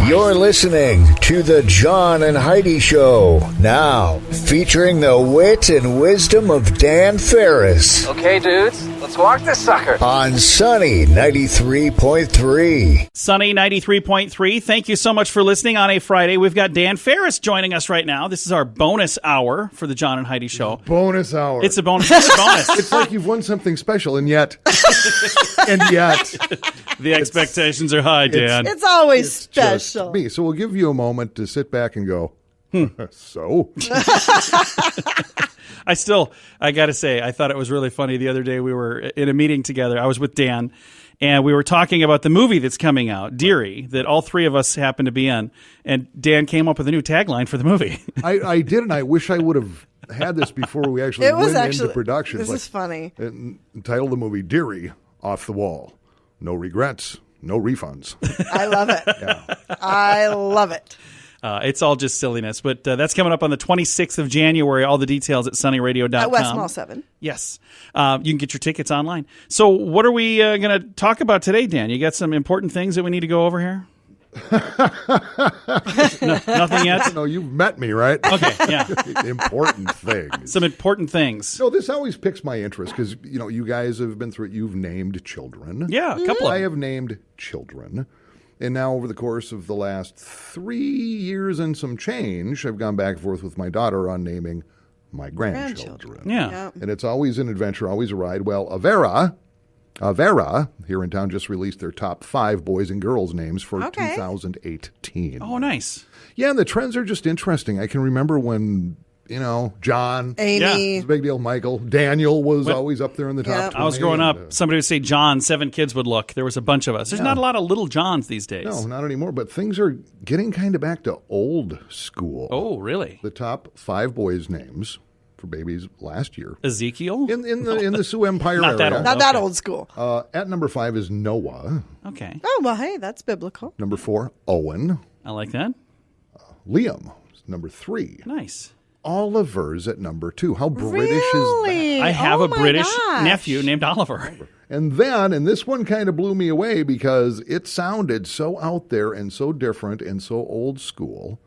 You're listening to the John and Heidi Show, now featuring the wit and wisdom of Dan Farris. Okay, dudes, let's walk this sucker. On Sunny 93.3. Sunny 93.3. Thank you so much for listening on a Friday. We've got Dan Farris joining us right now. This is our bonus hour for the John and Heidi Show. Bonus hour. It's a bonus. It's a bonus. It's like you've won something special, and yet. The expectations are high, Dan. It's always special. Me. So we'll give you a moment to sit back and go, so? I got to say, I thought it was really funny. The other day we were in a meeting together. I was with Dan, and we were talking about the movie that's coming out, Deary, that all three of us happen to be in. And Dan came up with a new tagline for the movie. I did, and I wish I would have had this before we actually went into production. This is funny. Title the movie, Deary, Off the Wall. No regrets, no refunds. I love it. Yeah. I love it. It's all just silliness, but that's coming up on the 26th of January. All the details at sunnyradio.com. At West Mall 7. Yes. You can get your tickets online. So what are we going to talk about today, Dan? You got some important things that we need to go over here? Nothing yet? No, you've met me, right? Okay, yeah. Important things. Some important things. No, this always piques my interest because, you guys have been through it. You've named children. Yeah, a couple of them. I have named children. And now over the course of the last 3 years and some change, I've gone back and forth with my daughter on naming my grandchildren. Yeah. And it's always an adventure, always a ride. Well, Avera here in town just released their top 5 boys and girls names for 2018. Oh, nice. Yeah, and the trends are just interesting. I can remember when, John, Amy, it's a big deal. Michael, Daniel was always up there in the top 20. I was growing up, somebody would say John, 7 kids would look. There was a bunch of us. There's not a lot of little Johns these days. No, not anymore, but things are getting kind of back to old school. Oh, really? The top 5 boys' names for babies last year. Ezekiel? In the Sioux Empire Not area. that old. not that old school. At number 5 is Noah. Okay. Oh, well, hey, that's biblical. Number 4, Owen. I like that. Liam is number 3. Nice. Oliver's at number 2. How British is that? I have a British gosh. nephew named Oliver. And then, this one kind of blew me away because it sounded so out there and so different and so old school.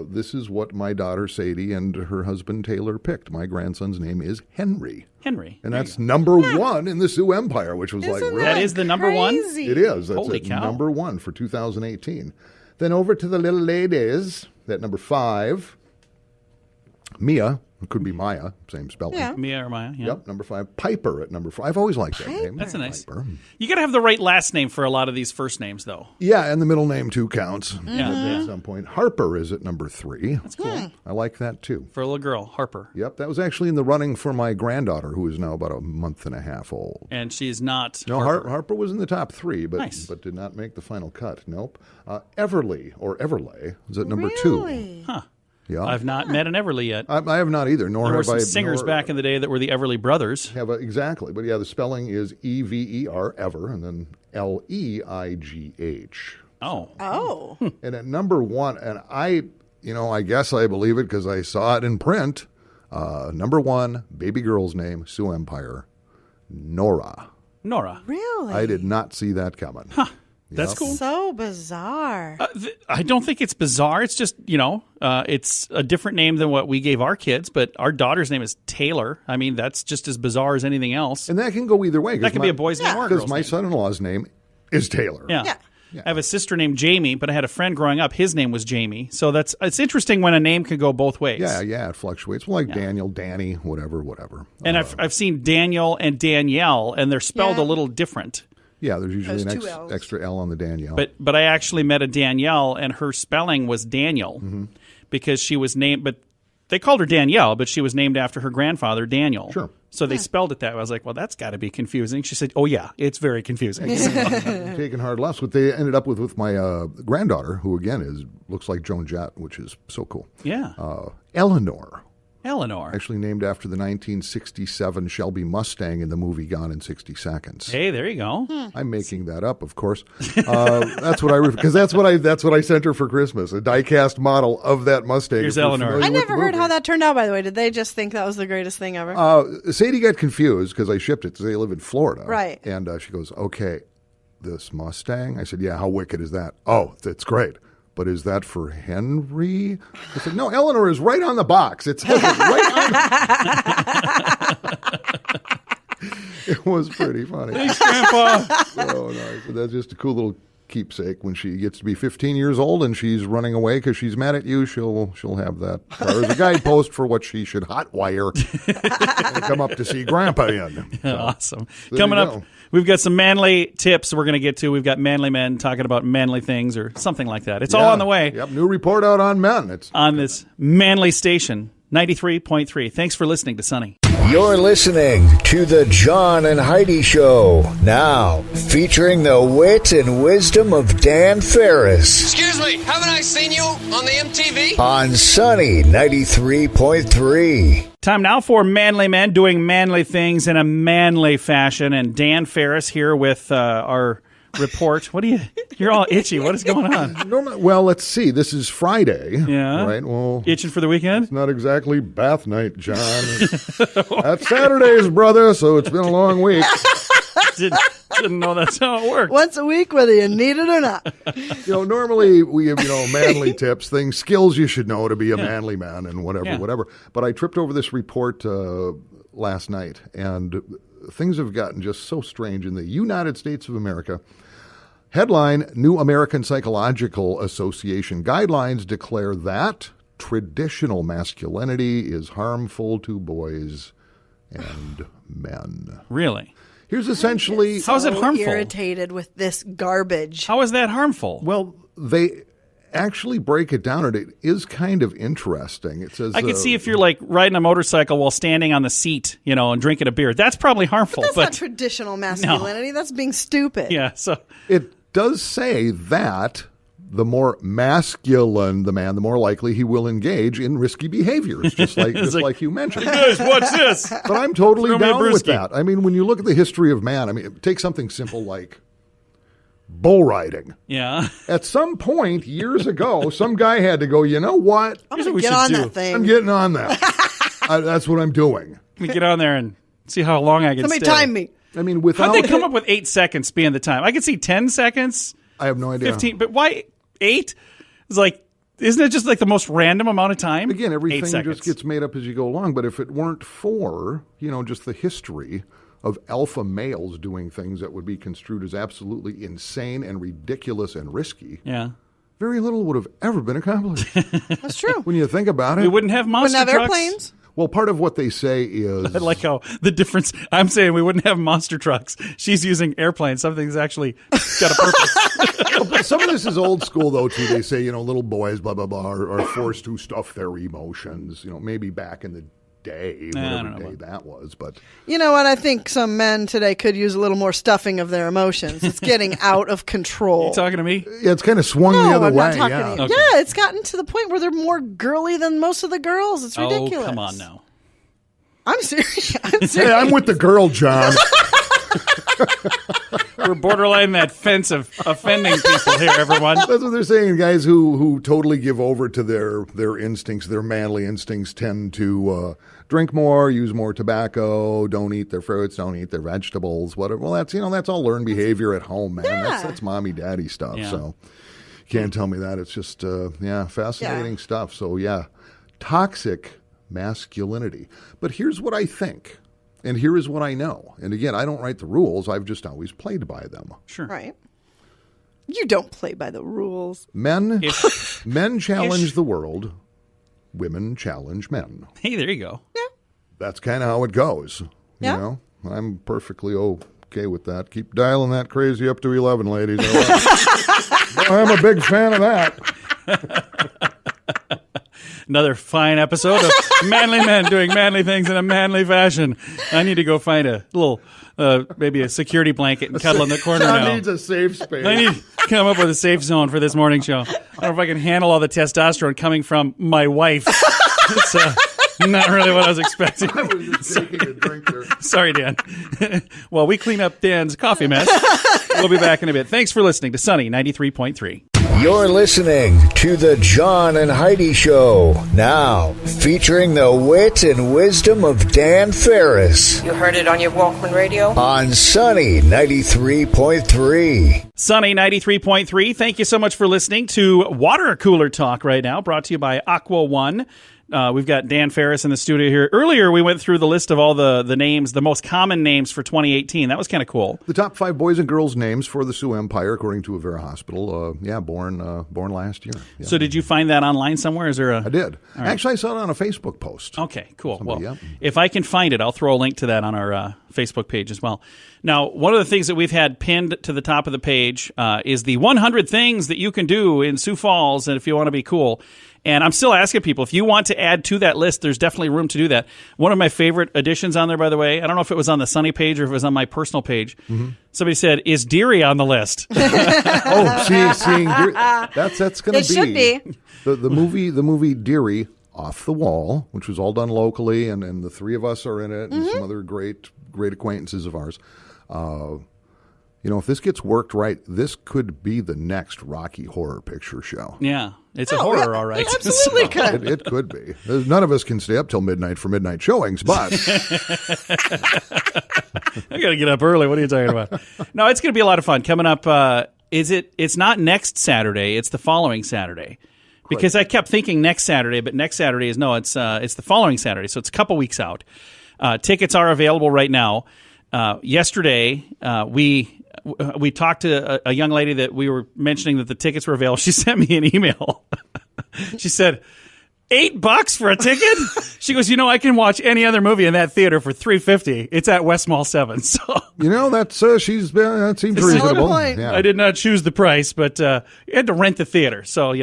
This is what my daughter Sadie and her husband Taylor picked. My grandson's name is Henry. Henry. And that's number 1 in the Sioux Empire, which was That is the number one? It is. That's Holy cow. number 1 for 2018. Then over to the little ladies, at number 5, Mia. It could be Maya, same spelling. Yeah. Mia or Maya, yeah. Yep, number 5. Piper at number 4. I've always liked that name. That's a nice. Piper. You got to have the right last name for a lot of these first names, though. Yeah, and the middle name too counts Yeah. at some point. Harper is at number 3. That's cool. I like that too. For a little girl, Harper. Yep, that was actually in the running for my granddaughter, who is now about a month and a half old. And she's not No, Harper. Harper was in the top 3, but Nice. but did not make the final cut. Nope. Everly or Everlay is at number Really? 2. Huh. Yeah, I've not met an Everly yet. I have not either. Nor There were have some I. singers back in the day that were the Everly brothers. Exactly, but yeah, the spelling is Ever, Ever, and then Leigh. Oh. And at number 1, and I guess I believe it because I saw it in print. Number 1, baby girl's name, Sioux Empire, Nora. Nora. Really? I did not see that coming. Huh. That's cool. So bizarre. I don't think it's bizarre. It's just, it's a different name than what we gave our kids, but our daughter's name is Taylor. I mean, that's just as bizarre as anything else. And that can go either way. That can be a boy's name or a girl's Because my name. son-in-law's name is Taylor. Yeah. I have a sister named Jamie, but I had a friend growing up. His name was Jamie. So it's interesting when a name can go both ways. Yeah, it fluctuates. Well, like Daniel, Danny, whatever. And I've seen Daniel and Danielle, and they're spelled a little different. Yeah, there's usually There's an 2 L's. extra L on the Danielle. But I actually met a Danielle, and her spelling was Daniel because she was named. But they called her Danielle, but she was named after her grandfather, Daniel. Sure. So they spelled it that way. I was like, well, that's got to be confusing. She said, oh, yeah, it's very confusing. Taking hard lefts. What they ended up with my granddaughter, who again looks like Joan Jett, which is so cool. Yeah. Eleanor. Eleanor. Actually named after the 1967 Shelby Mustang in the movie Gone in 60 Seconds. Hey, there you go. I'm making that up, of course. That's what because that's what I sent her for Christmas, a die-cast model of that Mustang. Here's Eleanor. I never heard how that turned out, by the way. Did they just think that was the greatest thing ever? Sadie got confused because I shipped it because they live in Florida. Right. And she goes, okay, this Mustang? I said, yeah, how wicked is that? Oh, it's great. But is that for Henry? I said, no, Eleanor is right on the box. It's right on the... It was pretty funny. Thanks, Grandpa. So nice. So that's just a cool little keepsake. When she gets to be 15 years old and she's running away because she's mad at you, she'll have that car as a guidepost for what she should hotwire and come up to see Grandpa in. So, awesome. Coming up, we've got some manly tips we're going to get to. We've got manly men talking about manly things or something like that. It's all on the way. Yep, new report out on men. It's on this manly station, 93.3. Thanks for listening to Sunny. You're listening to the John and Heidi Show, now featuring the wit and wisdom of Dan Farris. Excuse me, haven't I seen you on the MTV? On Sunny 93.3. Time now for manly men doing manly things in a manly fashion. And Dan Farris here with our report. You're all itchy. What is going on? Well, let's see. This is Friday. Yeah. Right. Well, itching for the weekend? It's not exactly bath night, John. That's Saturday's, brother, so it's been a long week. Didn't know that's how it worked. Once a week, whether you need it or not. Normally we have, manly tips, things, skills you should know to be a manly man and whatever. But I tripped over this report last night, and things have gotten just so strange in the United States of America. Headline, New American Psychological Association guidelines declare that traditional masculinity is harmful to boys and men. Really? Here's essentially... How is it harmful? Irritated with this garbage. How is that harmful? Well, they actually break it down, and it is kind of interesting. It says... I can see if you're like riding a motorcycle while standing on the seat, and drinking a beer. That's probably harmful. But that's not traditional masculinity. No. That's being stupid. Yeah, so... It does say that the more masculine the man, the more likely he will engage in risky behaviors, just like you mentioned. Hey guys, watch this. But I'm totally down with that. I mean, when you look at the history of man, take something simple like bull riding. Yeah. At some point, years ago, some guy had to go, you know what? I'm going to get on that thing. I'm getting on that. That's what I'm doing. Let me get on there and see how long I can Somebody stay. time me. How'd they come up with 8 seconds being the time? I could see 10 seconds. I have no idea. 15, but why 8? It's like, isn't it just like the most random amount of time? Again, everything just gets made up as you go along. But if it weren't for, just the history of alpha males doing things that would be construed as absolutely insane and ridiculous and risky, very little would have ever been accomplished. That's true. When you think about it. We wouldn't have monster trucks. Airplanes. Well, part of what they say is... I like how the difference... I'm saying we wouldn't have monster trucks. She's using airplanes. Something's actually got a purpose. But some of this is old school, though, too. They say, little boys, blah, blah, blah, are forced to stuff their emotions. Maybe back in the day, whatever day that was. But you know what? I think some men today could use a little more stuffing of their emotions. It's getting out of control. You talking to me? Yeah, it's kind of swung the other way. To you. Okay. Yeah, it's gotten to the point where they're more girly than most of the girls. It's ridiculous. Oh, come on now. I'm serious. Hey, I'm with the girl, John. We're borderline that fence of offending people here, everyone. That's what they're saying. Guys who totally give over to their instincts, their manly instincts, tend to drink more, use more tobacco, don't eat their fruits, don't eat their vegetables, whatever. Well, that's all learned behavior at home, man. Yeah. That's mommy, daddy stuff. Yeah. So can't tell me that. It's just fascinating stuff. So toxic masculinity. But here's what I think. And here is what I know. And again, I don't write the rules. I've just always played by them. Sure. Right. You don't play by the rules. Men challenge the world. Women challenge men. Hey, there you go. Yeah. That's kind of how it goes. Yeah. I'm perfectly okay with that. Keep dialing that crazy up to 11, ladies. I'm a big fan of that. Another fine episode of manly men doing manly things in a manly fashion. I need to go find a little, maybe a security blanket and cuddle in the corner John now. needs a safe space. I need to come up with a safe zone for this morning show. I don't know if I can handle all the testosterone coming from my wife. It's not really what I was expecting. I was just taking a drink there. Sorry, Dan. Well, we clean up Dan's coffee mess. We'll be back in a bit. Thanks for listening to Sunny 93.3. You're listening to the John and Heidi Show. Now, featuring the wit and wisdom of Dan Farris. You heard it on your Walkman radio? On Sunny 93.3. Sunny 93.3. Thank you so much for listening to Water Cooler Talk right now, brought to you by Aqua One. We've got Dan Farris in the studio here. Earlier, we went through the list of all the names, the most common names for 2018. That was kind of cool. The top 5 boys and girls names for the Sioux Empire, according to Avera Hospital. Born last year. Yeah. So did you find that online somewhere? Is there I did. Right. Actually, I saw it on a Facebook post. Okay, cool. If I can find it, I'll throw a link to that on our Facebook page as well. Now, one of the things that we've had pinned to the top of the page is the 100 things that you can do in Sioux Falls, and if you want to be cool. And I'm still asking people, if you want to add to that list, there's definitely room to do that. One of my favorite additions on there, by the way, I don't know if it was on the Sunny page or if it was on my personal page. Mm-hmm. Somebody said, is Deary on the list? Seeing Deary. That's going to be. The movie Deary, Off the Wall, which was all done locally, and the 3 of us are in it, and some other great acquaintances of ours. If this gets worked right, this could be the next Rocky Horror Picture Show. Yeah, it's a horror, all right. It absolutely could. It could be. None of us can stay up till midnight for midnight showings, but I got to get up early. What are you talking about? No, it's going to be a lot of fun. Coming up, it's not next Saturday, it's the following Saturday. Because I kept thinking next Saturday, but next Saturday is the following Saturday, so it's a couple weeks out. Tickets are available right now. Yesterday, we talked to a young lady that we were mentioning that the tickets were available. She sent me an email. She said, $8 for a ticket? She goes, I can watch any other movie in that theater for $3.50. It's at West Mall 7. So that seems reasonable. Yeah. I did not choose the price, but you had to rent the theater. So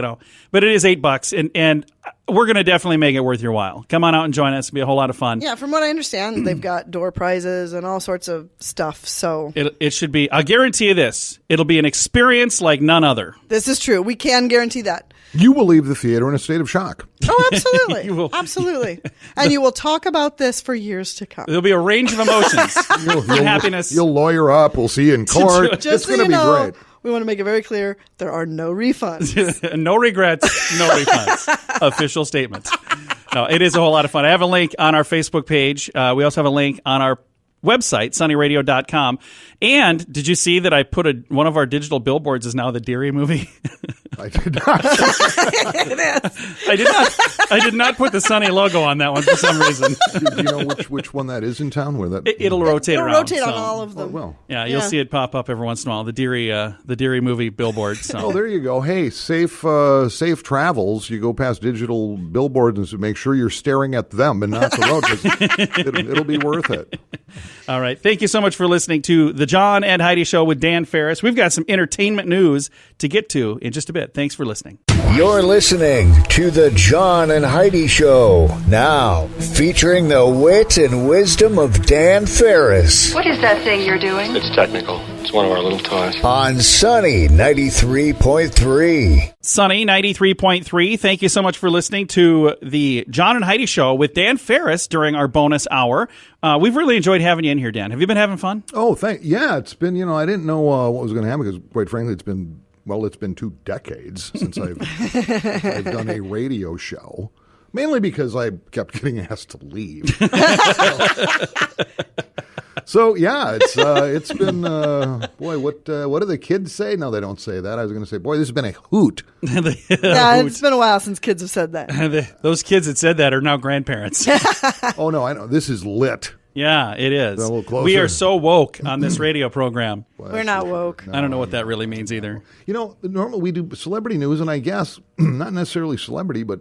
but it is $8, and we're going to definitely make it worth your while. Come on out and join us. It'll be a whole lot of fun. Yeah, from what I understand, they've got door prizes and all sorts of stuff. So it should be. I'll guarantee you this: it'll be an experience like none other. This is true. We can guarantee that. You will leave the theater in a state of shock. Oh, absolutely. You will. Absolutely. And you will talk about this for years to come. There'll be a range of emotions. Happiness. You'll lawyer up. We'll see you in court. It's going to be great. We want to make it very clear, there are no refunds. No regrets, no refunds. Official statement. No, it is a whole lot of fun. I have a link on our Facebook page. We also have a link on our website, sunnyradio.com. And did you see that I put one of our digital billboards is now the Deary movie? I did not. It is. I did not put the Sunny logo on that one for some reason. Do you know which one that is in town? Where that it'll rotate around. It'll rotate on all of them. Oh, well. Yeah, you'll see it pop up every once in a while. The Deary movie billboard. So. Oh, there you go. Hey, safe travels. You go past digital billboards and make sure you're staring at them and not the road. 'Cause it'll be worth it. All right. Thank you so much for listening to the John and Heidi Show with Dan Farris. We've got some entertainment news to get to in just a bit. Thanks for listening. You're listening to the John and Heidi Show. Now, featuring the wit and wisdom of Dan Farris. What is that thing you're doing? It's technical. It's one of our little toys. On Sunny 93.3. Sunny 93.3. Thank you so much for listening to the John and Heidi Show with Dan Farris during our bonus hour. We've really enjoyed having you in here, Dan. Have you been having fun? Oh, yeah. It's been, I didn't know what was going to happen because, quite frankly, it's been 2 decades since I've done a radio show. Mainly because I kept getting asked to leave. So yeah, it's been boy. What do the kids say? No, they don't say that. I was going to say, boy, this has been a hoot. It's been a while since kids have said that. Those kids that said that are now grandparents. Oh no, I know this is lit. Yeah, it is. A little closer. We are so woke on this radio program. We're not woke. I don't know what that really means either. Normally we do celebrity news, and I guess not necessarily celebrity, but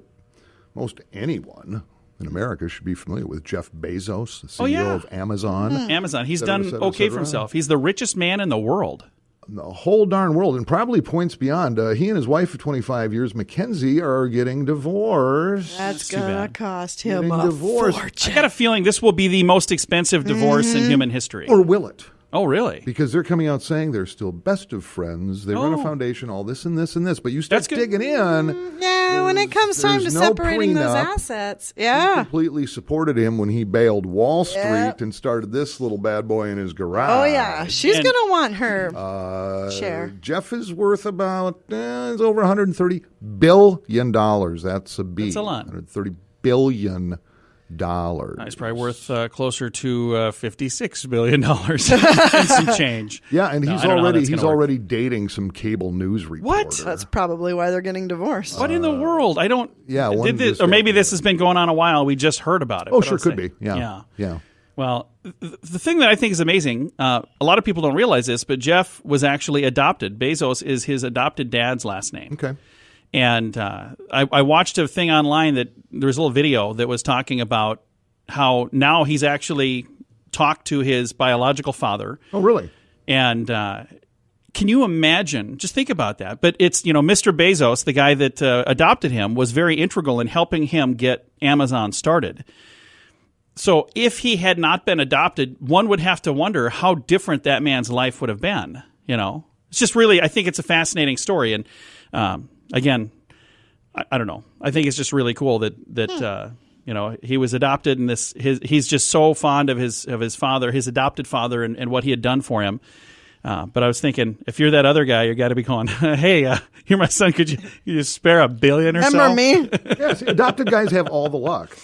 most anyone in America should be familiar with Jeff Bezos, the CEO of Amazon. Amazon. He's done okay for himself. He's the richest man in the world. The whole darn world, and probably points beyond. He and his wife of 25 years, Mackenzie, are getting divorced. That's going to cost him a fortune. I got a feeling this will be the most expensive divorce in human history. Or will it? Oh, really? Because they're coming out saying they're still best of friends. They run a foundation, all this and this and this. But you start digging in. Yeah, when it comes time to separating those assets. Yeah. He completely supported him when he bailed Wall Street and started this little bad boy in his garage. Oh, yeah. She's going to want her share. Jeff is worth about it's over $130 billion. That's a B. That's a lot. $130 billion. He's probably worth closer to $56 billion and some change. Yeah, and he's already dating some cable news reporter. What? That's probably why they're getting divorced. What in the world? I don't. Yeah, or maybe this has been going on a while. We just heard about it. Oh, sure, could be. Yeah. Well, the thing that I think is amazing, a lot of people don't realize this, but Jeff was actually adopted. Bezos is his adopted dad's last name. Okay. And I watched a thing online that there was a little video that was talking about how now he's actually talked to his biological father. Oh, really? And can you imagine? Just think about that. But it's, Mr. Bezos, the guy that adopted him, was very integral in helping him get Amazon started. So if he had not been adopted, one would have to wonder how different that man's life would have been. It's just really, I think it's a fascinating story. And again, I don't know. I think it's just really cool that he was adopted, and he's just so fond of his father, his adopted father, and what he had done for him. But I was thinking, if you're that other guy, you got to be going, hey, you're my son. Could you spare $1 billion or so? Remember me? Yes, adopted guys have all the luck.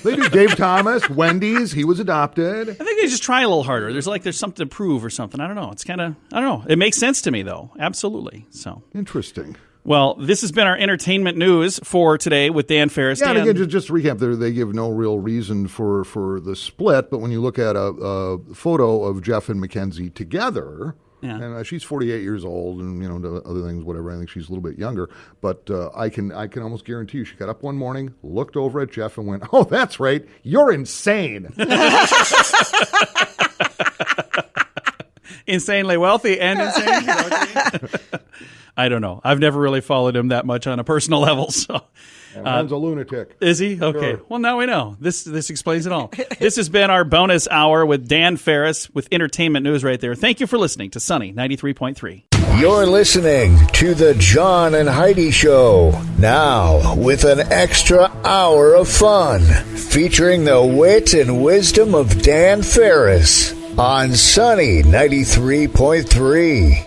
They do. Dave Thomas, Wendy's, he was adopted. I think they just try a little harder. There's something to prove or something. I don't know. It's kind of, I don't know. It makes sense to me, though. Absolutely. So interesting. Well, this has been our entertainment news for today with Dan Farris. Yeah, Dan, and again, just to recap, they give no real reason for the split, but when you look at a photo of Jeff and Mackenzie together, and she's 48 years old, and other things, whatever. I think she's a little bit younger, but I can almost guarantee you, she got up one morning, looked over at Jeff, and went, "Oh, that's right, you're insane." Insanely wealthy and insane. I don't know. I've never really followed him that much on a personal level. So, Man's a lunatic. Is he? Okay. Sure. Well, now we know. This explains it all. This has been our bonus hour with Dan Farris with entertainment news right there. Thank you for listening to Sunny 93.3. You're listening to the John and Heidi Show. Now, with an extra hour of fun, featuring the wit and wisdom of Dan Farris on Sunny 93.3.